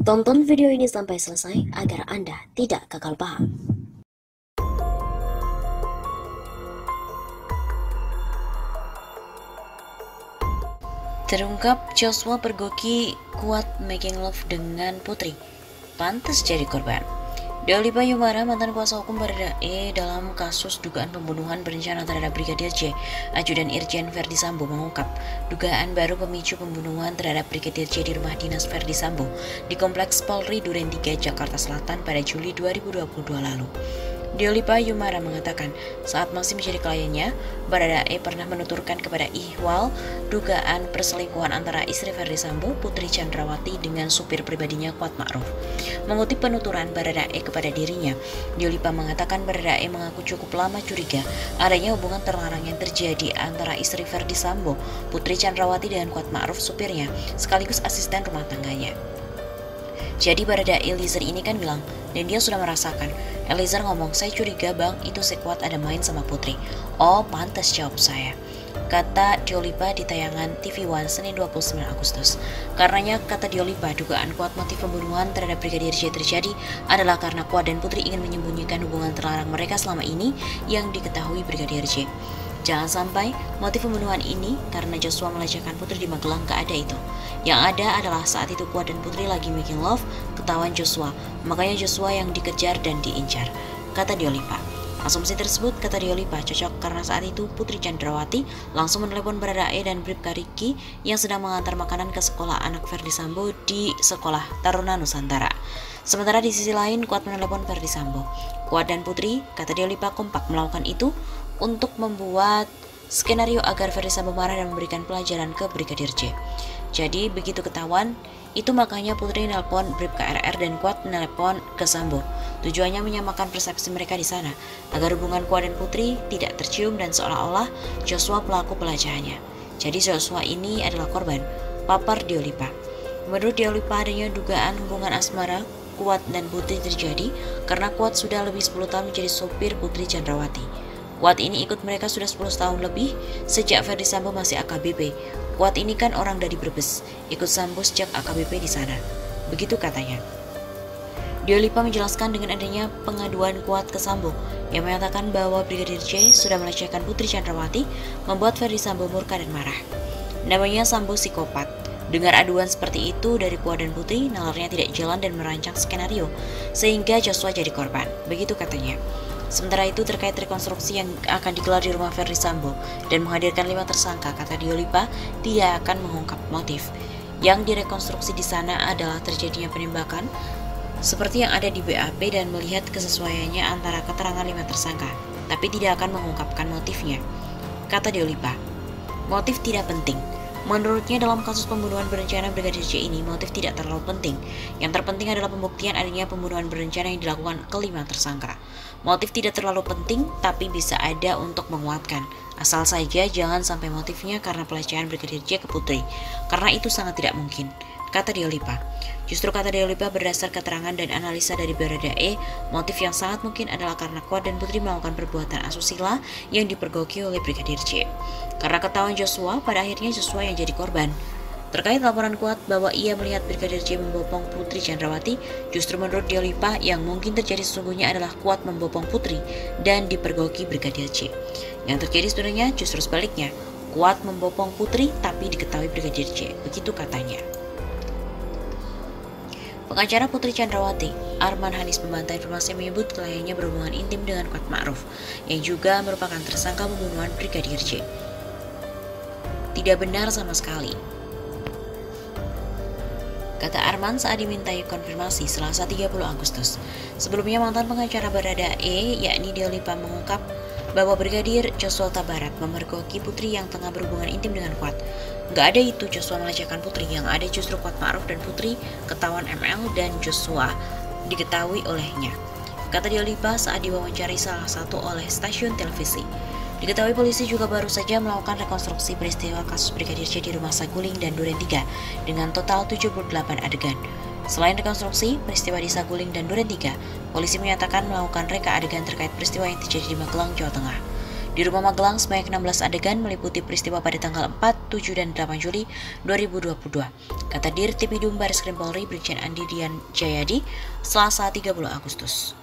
Tonton video ini sampai selesai agar Anda tidak gagal paham. Terungkap Joshua pergoki kuat making love dengan Putri, pantas jadi korban. Deolipa Yumara, mantan kuasa hukum Baradae dalam kasus dugaan pembunuhan berencana terhadap Brigadir J, Ajudan Irjen Verdi Sambo, mengungkap dugaan baru pemicu pembunuhan terhadap Brigadir J di rumah dinas Verdi Sambo di Kompleks Polri Duren 3, Jakarta Selatan pada Juli 2022 lalu. Deolipa Yumara mengatakan saat masih menjadi kliennya, Baradae pernah menuturkan kepada Ihwal dugaan perselingkuhan antara istri Verdi Sambo, Putri Chandrawati, dengan supir pribadinya Kuat Ma'ruf. Mengutip penuturan Baradae kepada dirinya, Deolipa mengatakan Baradae mengaku cukup lama curiga adanya hubungan terlarang yang terjadi antara istri Verdi Sambo, Putri Chandrawati, dengan Kuat Ma'ruf, supirnya sekaligus asisten rumah tangganya. Jadi Baradae Eliezer ini kan bilang, dan dia sudah merasakan. Eliezer ngomong, saya curiga bang, itu si Kuat ada main sama Putri. Oh pantas, jawab saya, kata Deolipa di tayangan TV One Senin 29 Agustus. Karenanya, kata Deolipa, dugaan Kuat motif pembunuhan terhadap Brigadir J terjadi adalah karena Kuat dan Putri ingin menyembunyikan hubungan terlarang mereka selama ini yang diketahui Brigadir J. Jangan sampai motif pembunuhan ini karena Joshua melecehkan Putri di Magelang, gak ada itu. Yang ada adalah saat itu Kuat dan Putri lagi making love, ketahuan Joshua, makanya Joshua yang dikejar dan diincar, kata Deolipa. Asumsi tersebut, kata Deolipa, cocok karena saat itu Putri Chandrawati langsung menelepon Baradae dan Bribka Riki yang sedang mengantar makanan ke sekolah anak Verdi Sambo di Sekolah Taruna Nusantara. Sementara di sisi lain, Kuat menelepon Verdi Sambo. Kuat dan Putri, kata Deolipa, kompak melakukan itu untuk membuat skenario agar Verdi Sambo marah dan memberikan pelajaran ke Brigadir J. Jadi begitu ketahuan, itu makanya Putri nelpon Bribka RR dan Kuat menelepon ke Sambo. Tujuannya menyamakan persepsi mereka di sana, agar hubungan Kuat dan Putri tidak tercium dan seolah-olah Joshua pelaku pelecehannya. Jadi Joshua ini adalah korban, papar Deolipa. Menurut Deolipa, adanya dugaan hubungan asmara Kuat dan Putri terjadi karena Kuat sudah lebih 10 tahun menjadi sopir Putri Chandrawati. Kuat ini ikut mereka sudah 10 tahun lebih sejak Verdi Sambo masih AKBP. Kuat ini kan orang dari Brebes, ikut Sambo sejak AKBP di sana. Begitu katanya. Deolipa menjelaskan dengan adanya pengaduan Kuat ke Sambo yang menyatakan bahwa Brigadir J sudah melecehkan Putri Chandrawati, membuat Verdi Sambo murka dan marah. Namanya Sambo psikopat. Dengar aduan seperti itu dari Kuat dan Putri, nalarnya tidak jalan dan merancang skenario sehingga Joshua jadi korban. Begitu katanya. Sementara itu, terkait rekonstruksi yang akan digelar di rumah Verdi Sambo dan menghadirkan 5 tersangka, kata Deolipa, tidak akan mengungkap motif. Yang direkonstruksi di sana adalah terjadinya penembakan seperti yang ada di BAP dan melihat kesesuaiannya antara keterangan 5 tersangka, tapi tidak akan mengungkapkan motifnya, kata Deolipa. Motif tidak penting. Menurutnya, dalam kasus pembunuhan berencana Brigadir J ini, motif tidak terlalu penting. Yang terpenting adalah pembuktian adanya pembunuhan berencana yang dilakukan ke-5 tersangka. Motif tidak terlalu penting, tapi bisa ada untuk menguatkan. Asal saja jangan sampai motifnya karena pelecehan Brigadir J ke Putri, karena itu sangat tidak mungkin, kata Deolipa. Justru kata Deolipa, berdasar keterangan dan analisa dari Baradae, motif yang sangat mungkin adalah karena Kuat dan Putri melakukan perbuatan asusila yang dipergoki oleh Brigadir J. Karena ketahuan Joshua, pada akhirnya Joshua yang jadi korban. Terkait laporan Kuat bahwa ia melihat Brigadir J membopong Putri Chandrawati, justru menurut Deolipa yang mungkin terjadi sesungguhnya adalah Kuat membopong Putri dan dipergoki Brigadir J. Yang terjadi sebenarnya justru sebaliknya, Kuat membopong Putri tapi diketahui Brigadir J, begitu katanya. Pengacara Putri Chandrawati, Arman Hanis, membantah informasi yang menyebut kliennya berhubungan intim dengan Kuat Ma'ruf, yang juga merupakan tersangka pembunuhan Brigadir J. Tidak benar sama sekali, kata Arman saat dimintai konfirmasi Selasa 30 Agustus. Sebelumnya, mantan pengacara Baradae, yakni Deolipa, mengungkap bahwa Brigadir Joshua Tabarat memergoki Putri yang tengah berhubungan intim dengan Kuat. Gak ada itu Joshua melecehkan Putri, yang ada justru Kuat Ma'ruf dan Putri ketahuan ML dan Joshua diketahui olehnya, kata Deolipa saat diwawancari salah satu oleh stasiun televisi. Diketahui polisi juga baru saja melakukan rekonstruksi peristiwa kasus Brigadir J di rumah Saguling dan Duren 3 dengan total 78 adegan. Selain rekonstruksi peristiwa di Saguling dan Duren 3, polisi menyatakan melakukan reka adegan terkait peristiwa yang terjadi di Magelang, Jawa Tengah. di rumah Magelang sebanyak 16 adegan meliputi peristiwa pada tanggal 4, 7, dan 8 Juli 2022. Kata Dirtipidum Bareskrim Polri Brigjen Andi Dian Jayadi, Selasa 30 Agustus.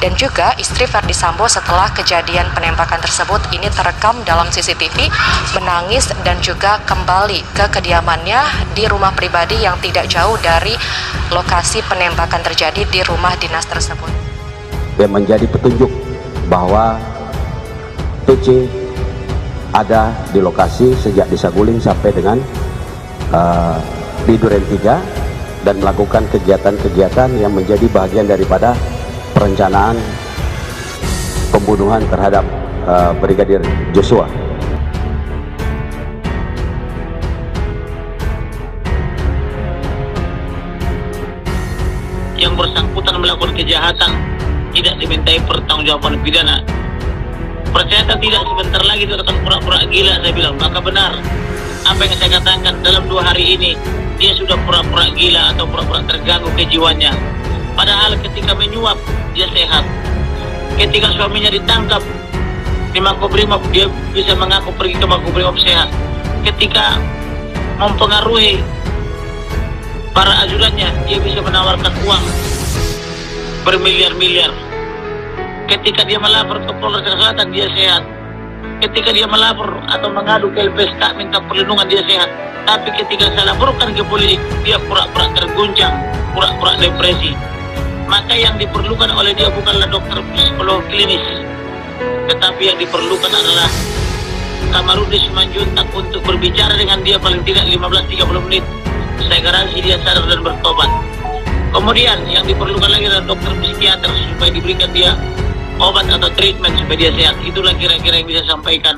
Dan juga istri Verdi Sambo setelah kejadian penembakan tersebut ini terekam dalam CCTV menangis dan juga kembali ke kediamannya di rumah pribadi yang tidak jauh dari lokasi penembakan terjadi di rumah dinas tersebut. Yang menjadi petunjuk bahwa TC ada di lokasi sejak di Saguling sampai dengan di Duren 3 dan melakukan kegiatan-kegiatan yang menjadi bagian daripada perencanaan pembunuhan terhadap Brigadir Joshua. Yang bersangkutan melakukan kejahatan tidak dimintai pertanggungjawaban pidana. Percaya atau tidak, sebentar lagi itu akan pura-pura gila, saya bilang. Maka benar apa yang saya katakan, dalam 2 hari ini dia sudah pura-pura gila atau pura-pura terganggu kejiwaannya. Padahal ketika menyuap dia sehat. Ketika suaminya ditangkap di Makobrimob dia bisa mengaku pergi ke Makobrimob sehat. Ketika mempengaruhi para ajudannya dia bisa menawarkan uang bermiliar-miliar. Ketika dia melapor ke Polres Selatan dia sehat. Ketika dia melapor atau mengadu ke LPSK minta perlindungan dia sehat. Tapi ketika saya laporkan ke polisi dia pura-pura terguncang, pura-pura depresi. Maka yang diperlukan oleh dia bukanlah dokter psikolog klinis, tetapi yang diperlukan adalah Kamarudin Simanjuntak untuk berbicara dengan dia paling tidak 15-30 menit. Saya garansi dia sadar dan bertobat. Kemudian yang diperlukan lagi adalah dokter psikiater supaya diberikan dia obat atau treatment supaya dia sehat. Itulah kira-kira yang bisa saya sampaikan.